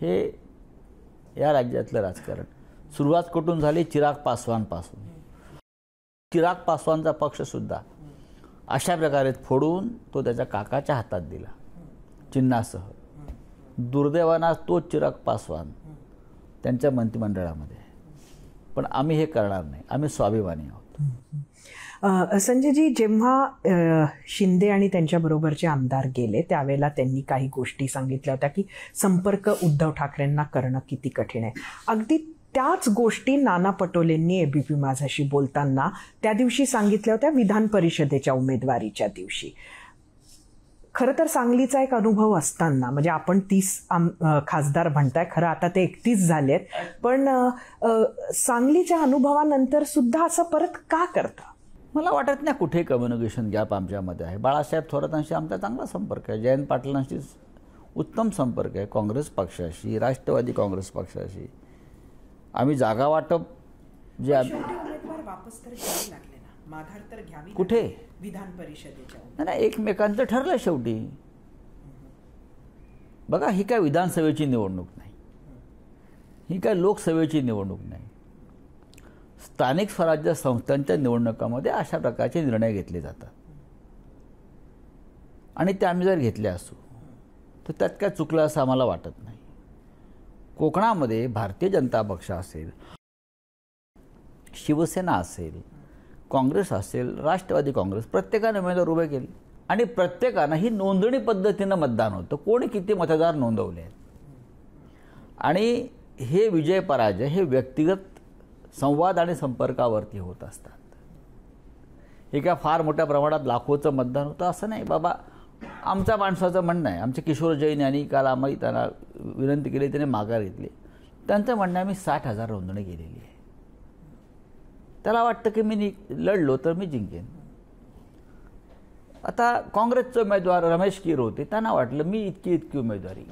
हे या राज्यातलं राजकारण. सुरुवात कुठून झाली? चिराग पासवानपासून. चिराग पासवानचा पक्ष सुद्धा अशा प्रकारे फोडून तो त्याच्या काकाच्या हातात दिला चिन्हासह. दुर्दैवानं तोच चिराग पासवान त्यांच्या मंत्रिमंडळामध्ये. पण आम्ही हे करणार नाही, आम्ही स्वाभिमानी आहोत. संजयजी, जेव्हा शिंदे आणि त्यांच्याबरोबरचे आमदार गेले त्यावेळेला त्यांनी काही गोष्टी सांगितल्या होत्या की संपर्क उद्धव ठाकरेंना करणं किती कठीण आहे. अगदी त्याच गोष्टी नाना पटोलेंनी ABP माझाशी बोलताना त्या दिवशी सांगितल्या होत्या, विधान परिषदेच्या उमेदवारीच्या दिवशी. खरं तर सांगलीचा एक अनुभव असताना, म्हणजे आपण 30 खासदार म्हणताय, खरं आता ते 31 झालेत, पण सांगलीच्या अनुभवानंतर सुद्धा असं परत का करता? मला वाटत नाही कुठे कम्युनिकेशन गॅप आमच्यामध्ये आहे. बाळासाहेब थोरातांशी आमचा चांगला संपर्क आहे, जयंत पाटलांशी उत्तम संपर्क आहे, काँग्रेस पक्षाशी, राष्ट्रवादी काँग्रेस पक्षाशी. आम्ही जागा वाटप जे वापस तर घ्यावी लागले ना, माघार तर घ्यावी कुठे विधान परिषदेच्या. नाही, एकमेकांचं ठरलं शेवटी. बघा, ही काय विधानसभेची निवडणूक नाही, ही काय लोकसभेची निवडणूक नाही. स्थानिक स्वराज्य संस्थांच्या निवडणुकामध्ये अशा प्रकारचे निर्णय घेतले जातात आणि ते आम्ही जर घेतले असू तर त्यात काय चुकलं असं आम्हाला वाटत नाही. कोकणामध्ये भारतीय जनता पक्ष असेल, शिवसेना असेल, काँग्रेस असेल, राष्ट्रवादी काँग्रेस, प्रत्येकाने उमेदवार उभे केले आणि प्रत्येकानं ही नोंदणी पद्धतीनं मतदान होतं. कोणी किती मतदार नोंदवले आहेत आणि हे विजय पराजय हे व्यक्तिगत संवाद आणि संपर्कावरती होत असतात. हे काय फार मोठ्या प्रमाणात लाखोचं मतदान होतं असं नाही. बाबा, आमच्या माणसाचं म्हणणं आहे, आमचे किशोर जैन यांनी काल आम्ही त्यांना विनंती केली, त्याने माघार घेतली. त्यांचं म्हणणं आहे, मी 60,000 नोंदणी केलेली आहे. त्याला वाटतं की मी लढलो तर मी जिंकेन. आता काँग्रेसचे उमेदवार रमेश कीर होते, त्यांना वाटलं मी इतकी उमेदवारी.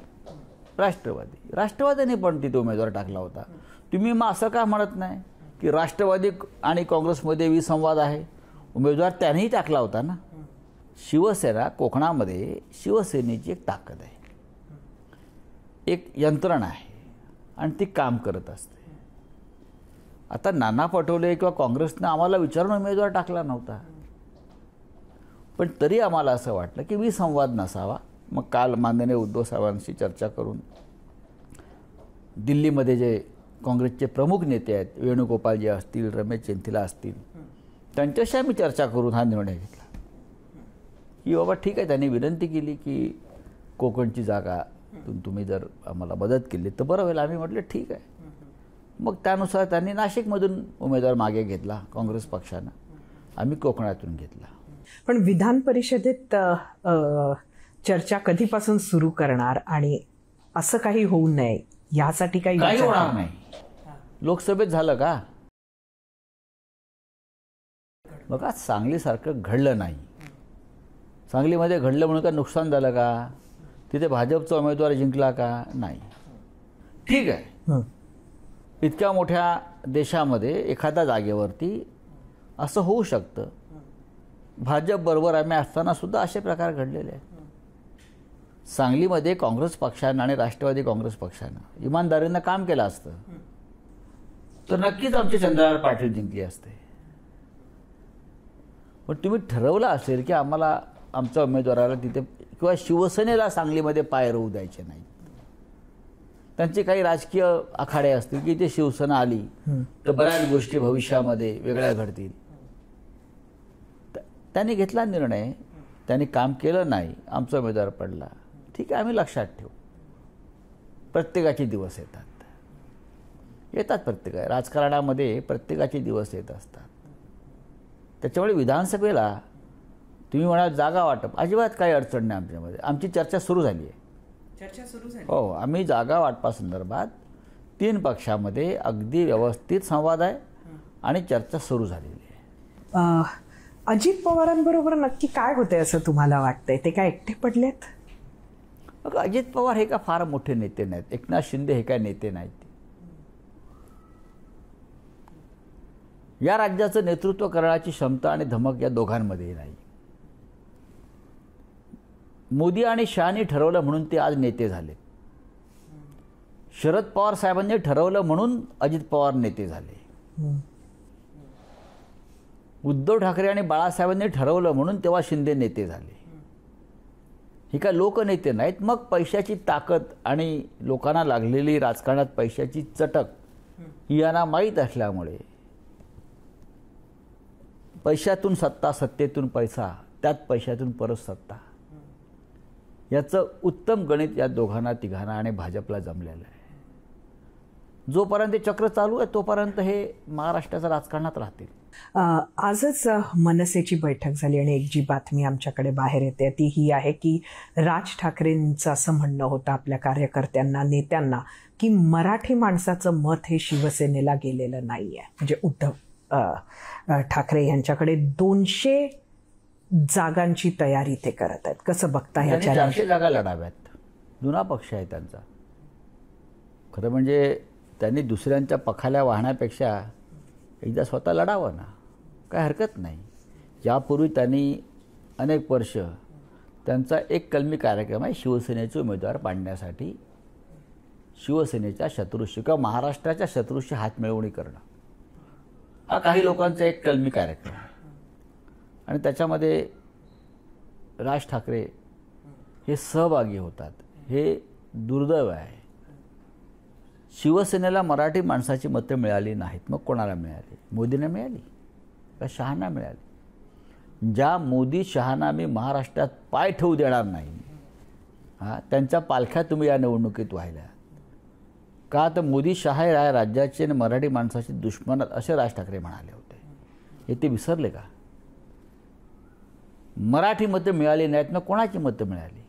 राष्ट्रवादीने पण तिथे उमेदवार टाकला होता. तुम्ही मग असं का म्हणत नाही की राष्ट्रवादी आणि काँग्रेसमध्ये विसंवाद आहे? उमेदवार त्यानेही टाकला होता ना. शिवसेना कोकणामध्ये शिवसेनेची एक ताकद आहे, एक यंत्रणा आहे आणि ती काम करत असते. आता नाना पटोले किंवा काँग्रेसनं आम्हाला विचारून उमेदवार टाकला नव्हता, पण तरी आम्हाला असं वाटलं की विसंवाद नसावा. मग काल माननीय उद्धव साहेबांशी चर्चा करून दिल्लीमध्ये जे काँग्रेसचे प्रमुख नेते आहेत, वेणुगोपालजी असतील, रमेश चेन्थिला असतील, त्यांच्याशी आम्ही चर्चा करून हा निर्णय घेतला की बाबा ठीक आहे, त्यांनी विनंती केली की कोकणची जागा तुम्ही जर आम्हाला मदत केली तर बरं होईल. आम्ही म्हटलं ठीक आहे. मग त्यानुसार त्यांनी नाशिकमधून उमेदवार मागे घेतला काँग्रेस पक्षानं, आम्ही कोकणातून घेतला. पण विधान परिषदेत चर्चा कधीपासून सुरू करणार आणि असं काही होऊ नये यासाठी काही होणार नाही? लोकसभेत झालं का? बघा, सांगलीसारखं घडलं नाही. सांगलीमध्ये घडलं म्हणून का नुकसान झालं का? तिथे भाजपचा उमेदवार जिंकला का? नाही. ठीक आहे, इतक्या मोठ्या देशामध्ये एखाद्या जागेवरती असं होऊ शकतं. भाजप बरोबर आम्ही असताना सुद्धा असे प्रकार घडलेले आहेत. सांगलीमध्ये काँग्रेस पक्षानं आणि राष्ट्रवादी काँग्रेस पक्षानं इमानदारीनं काम केलं असतं तर नक्कीच आमचे चंद्रकांत पाटील जिंकले असते. पण तुम्ही ठरवलं असेल की आम्हाला आमच्या उमेदवाराला तिथे किंवा शिवसेनेला सांगलीमध्ये पाय रोवू द्यायचे नाही. त्यांचे काही राजकीय आखाडे असतील की ते शिवसेना आली तर बऱ्याच गोष्टी भविष्यामध्ये वेगळ्या घडतील. त्यांनी घेतला निर्णय, त्यांनी काम केलं नाही, आमचा उमेदवार पडला. ठीक आहे, आम्ही लक्षात ठेवू. प्रत्येकाचे दिवस येतात प्रत्येक राजकारणामध्ये प्रत्येकाचे दिवस येत असतात. त्याच्यामुळे विधानसभेला तुम्ही म्हणाल जागा वाटप, अजिबात काही अडचण नाही आमच्यामध्ये. आमची चर्चा सुरू झाली आहे. हो, आम्ही जागा वाटपासंदर्भात 3 पक्षामध्ये अगदी व्यवस्थित संवाद आहे आणि चर्चा सुरू झालेली आहे. अजित पवारांबरोबर नक्की काय होतंय असं तुम्हाला वाटतंय? ते काय एकटे पडलेत? अजित पवार हे का फार मोठे नेते नाहीत. एकनाथ शिंदे हे काय नेते नाहीत. या राज्याचं नेतृत्व करण्याची क्षमता आणि धमक या दोघांमध्येही नाही. मोदी आणि शहानी ठरवलं म्हणून ते आज नेते झाले. शरद पवार साहेबांनी ठरवलं म्हणून अजित पवार नेते झाले. उद्धव ठाकरे आणि बाळासाहेबांनी ठरवलं म्हणून तेव्हा शिंदे नेते झाले. ही काय लोकनेते नाहीत. मग पैशाची ताकद आणि लोकांना लागलेली राजकारणात पैशाची चटक ही यांना माहीत असल्यामुळे पैशातून सत्ता, सत्तेतून पैसा, त्यात पैशातून परत सत्ता, याचं उत्तम गणित या दोघांना, तिघांना आणि भाजपला जमलेलं आहे. जोपर्यंत ते चक्र चालू आहे तोपर्यंत हे महाराष्ट्राच्या राजकारणात राहतील. आजच मनसेची बैठक झाली आणि एक जी बातमी आमच्याकडे बाहेर येते ती ही आहे की राज ठाकरेंचं असं म्हणणं होतं आपल्या कार्यकर्त्यांना, नेत्यांना, की मराठी माणसाचं मत हे शिवसेनेला गेलेलं नाही आहे. म्हणजे उद्धव ठाकरे यांच्याकडे 200 जागांची तयारी ते करत आहेत. कसं बघता ह्याच्या? 400 जागा लढाव्यात. जुना पक्ष आहे त्यांचा. खरं म्हणजे त्यांनी दुसऱ्यांच्या पखाल्या वाहण्यापेक्षा एकदा स्वतः लढावं ना, काय हरकत नाही. यापूर्वी त्यांनी अनेक वर्ष त्यांचा एक कलमी कार्यक्रम आहे शिवसेनेचे उमेदवार पाडण्यासाठी शिवसेनेच्या शत्रूशी किंवा महाराष्ट्राच्या शत्रूशी हात मिळवणी करणं, हा काही लोकांचा एक कलमी कार्यक्रम आहे. आणि त्याच्यामध्ये राज ठाकरे हे सहभागी होतात. हे दुर्दैव आहे. शिवसेनेला मराठी माणसाची मतं मिळाली नाहीत. मग कोणाला मिळाली? मोदींना मिळाली का शहांना मिळाली? ज्या मोदी शहांना मी महाराष्ट्रात पाय ठेवू देणार नाही, त्यांच्या पालख्या तुम्ही या निवडणुकीत व्हायला का? तर मोदी शहा या राज्याचे आणि मराठी माणसाचे दुश्मन असे राज ठाकरे म्हणाले होते. हे ते विसरले का? मराठी मतं मिळाली नाहीत. मग कोणाची मतं मिळाली?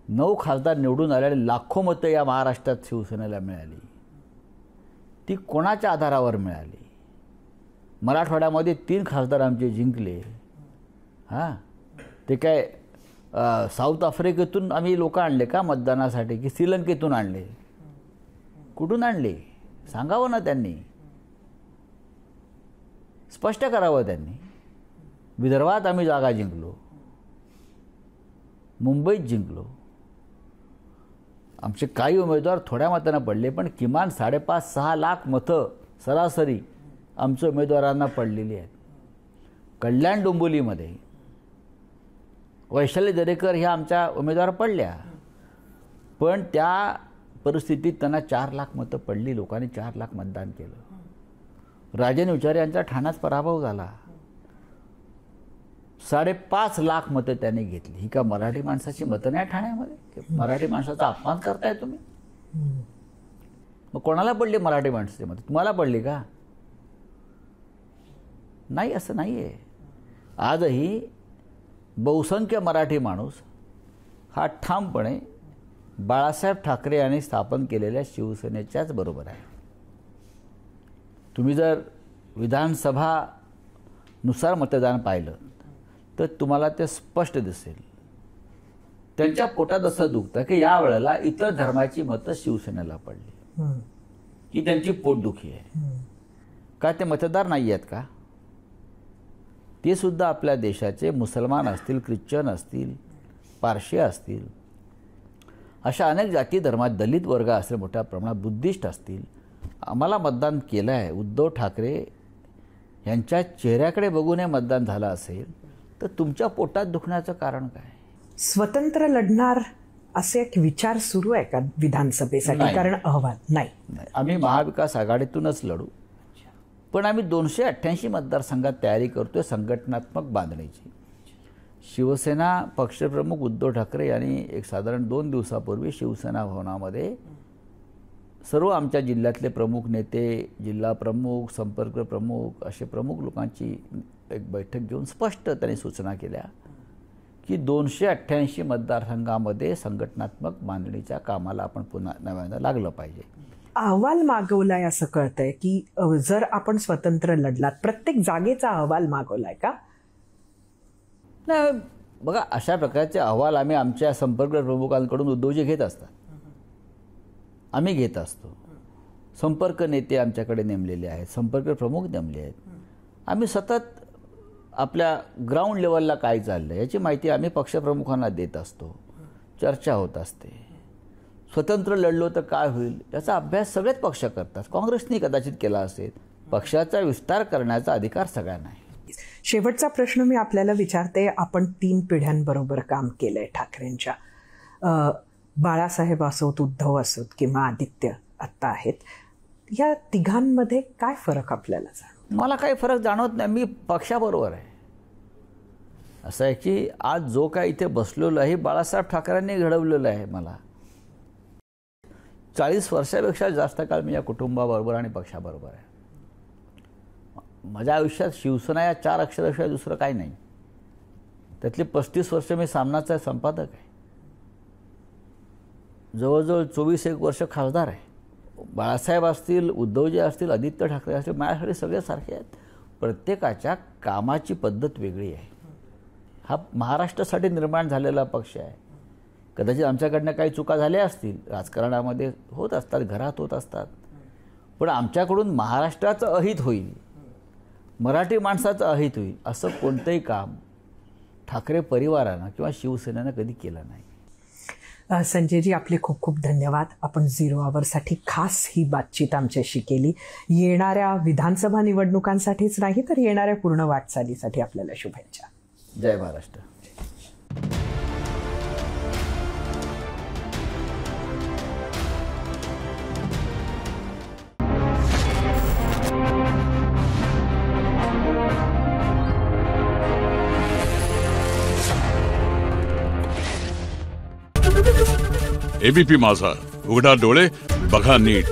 9 खासदार निवडून आलेले लाखो मतं या महाराष्ट्रात शिवसेनेला मिळाली. ती कोणाच्या आधारावर मिळाली? मराठवाड्यामध्ये 3 खासदार आमचे जिंकले. ते काय साऊथ आफ्रिकेतून आम्ही लोक आणले का मतदानासाठी, की श्रीलंकेतून आणले? कुठून आणले सांगावं ना त्यांनी. स्पष्ट करावं त्यांनी. विदर्भात आम्ही जागा जिंकलो, मुंबईत जिंकलो. आमचे काही उमेदवार थोड्या मतांना पडले, पण किमान 5.5-6 लाख मतं सरासरी आमच्या उमेदवारांना पडलेली आहेत. कल्याण डोंबिवलीमध्ये वैशाली दरेकर ह्या आमच्या उमेदवार पडल्या, पण त्या परिस्थितीत त्यांना 4 लाख मतं पडली. लोकांनी 4 लाख मतदान केलं. राजन विचारे यांचा ठाण्यात पराभव झाला. 5.5 लाख मतं त्यांनी घेतली. ही का मराठी माणसाची मतं नाही ठाण्यामध्ये? मराठी माणसाचा अपमान करताय तुम्ही. मग कोणाला पडली मराठी माणसाची मतं? तुम्हाला पडली का? नाही, असं नाही आहे. आजही बहुसंख्य मराठी माणूस हा ठामपणे बाळासाहेब ठाकरे यांनी स्थापन केलेल्या शिवसेनेच्याच बरोबर आहे. तुम्ही जर विधानसभानुसार मतदान पाहिलं तर तुम्हाला ते स्पष्ट दिसेल. त्यांच्या पोटात असं दुखतं की या वेळेला इतर धर्माची मतं शिवसेनेला पडली, की त्यांची पोटदुखी आहे का? ते मतदार नाही आहेत का? ते सुद्धा आपल्या देशाचे मुसलमान असतील, ख्रिश्चन असतील, पारशी असतील, अशा अनेक जाती धर्मात, दलित वर्ग असतील, मोठ्या प्रमाणात बुद्धिस्ट असतील. आम्हाला मतदान केलं आहे. उद्धव ठाकरे यांच्या चेहऱ्याकडे बघून हे मतदान झालं असेल तर तुमच्या पोटात दुखण्याचं कारण काय? स्वतंत्र लढणार असे एक विचार सुरू आहे का विधानसभेसाठी? कारण अहवाल नाही. आम्ही महाविकास आघाडीतूनच लढू, पण आम्ही 288 मतदारसंघात तयारी करतोय संघटनात्मक बांधणीची. शिवसेना पक्षप्रमुख उद्धव ठाकरे यांनी एक साधारण 2 दिवसापूर्वी शिवसेना भवनामध्ये सर्व आमच्या जिल्ह्यातले प्रमुख नेते, जिल्हा प्रमुख, संपर्क प्रमुख असे प्रमुख लोकांची एक बैठक घेऊन स्पष्ट त्यांनी सूचना केल्या की 288 मतदारसंघामध्ये संघटनात्मक बांधणीच्या कामाला आपण पुन्हा नव्यानं लागलं पाहिजे. अहवाल मागवलाय असं कळतंय की जर आपण स्वतंत्र लढलात, प्रत्येक जागेचा अहवाल मागवलाय का? नाही, बघा, अशा प्रकारचे अहवाल आम्ही आमच्या संपर्क प्रमुखांकडून उद्धवजी घेत असतात, आम्ही घेत असतो. संपर्क नेते आमच्याकडे नेमलेले आहेत, संपर्क प्रमुख नेमले आहेत. आम्ही सतत आपल्या ग्राउंड लेवलला काय चाललं याची माहिती आम्ही पक्षप्रमुखांना देत असतो. चर्चा होत असते. स्वतंत्र लढलो तर काय होईल याचा अभ्यास सगळेच पक्ष करतात. काँग्रेसने कदाचित केला असेल. पक्षाचा विस्तार करण्याचा अधिकार सगळ्यांना आहे. शेवटचा प्रश्न मी आपल्याला विचारते. आपण 3 पिढ्यांबरोबर काम केलंय ठाकरेंच्या. बाळासाहेब असोत, उद्धव असोत किंवा आदित्य आत्ता आहेत, या तिघांमध्ये काय फरक आपल्याला जाणवतो? मला काही फरक जाणवत नाही. मी पक्षाबरोबर आहे. असं आहे की आज जो काय इथे बसलेलो आहे बाळासाहेब ठाकरेंनी घडवलेलं आहे. मला 40 वर्षापेक्षा जास्त काळ मी या कुटुंबाबरोबर आणि पक्षाबरोबर आहे. माझ्या आयुष्यात शिवसेना या 4 अक्षराशिवाय दुसरं काही नाही. त्यातली 35 वर्ष मी सामनाचा संपादक आहे. जवळजवळ 24 वर्ष खासदार आहे. बाळासाहेब असतील, उद्धवजी असतील, आदित्य ठाकरे असतील, माझ्यासाठी सगळे सारखे आहेत. प्रत्येकाच्या कामाची पद्धत वेगळी आहे. हा महाराष्ट्रासाठी निर्माण झालेला पक्ष आहे. कदाचित आमच्याकडनं काही चुका झाल्या असतील, राजकारणामध्ये होत असतात, घरात होत असतात, पण आमच्याकडून महाराष्ट्राचं अहित होईल, मराठी माणसाचं अहित होईल असं कोणतंही काम ठाकरे परिवारानं किंवा शिवसेनेनं कधी केलं नाही. संजयजी, आपले खूप खूप धन्यवाद. आपण 0 आवरसाठी खास ही बातचीत आमच्याशी केली. येणाऱ्या विधानसभा निवडणुकांसाठीच नाही तर येणाऱ्या पूर्ण वाटचालीसाठी आपल्याला शुभेच्छा. जय महाराष्ट्र. एबीपी माझा, उघडा डोळे बघा नीट.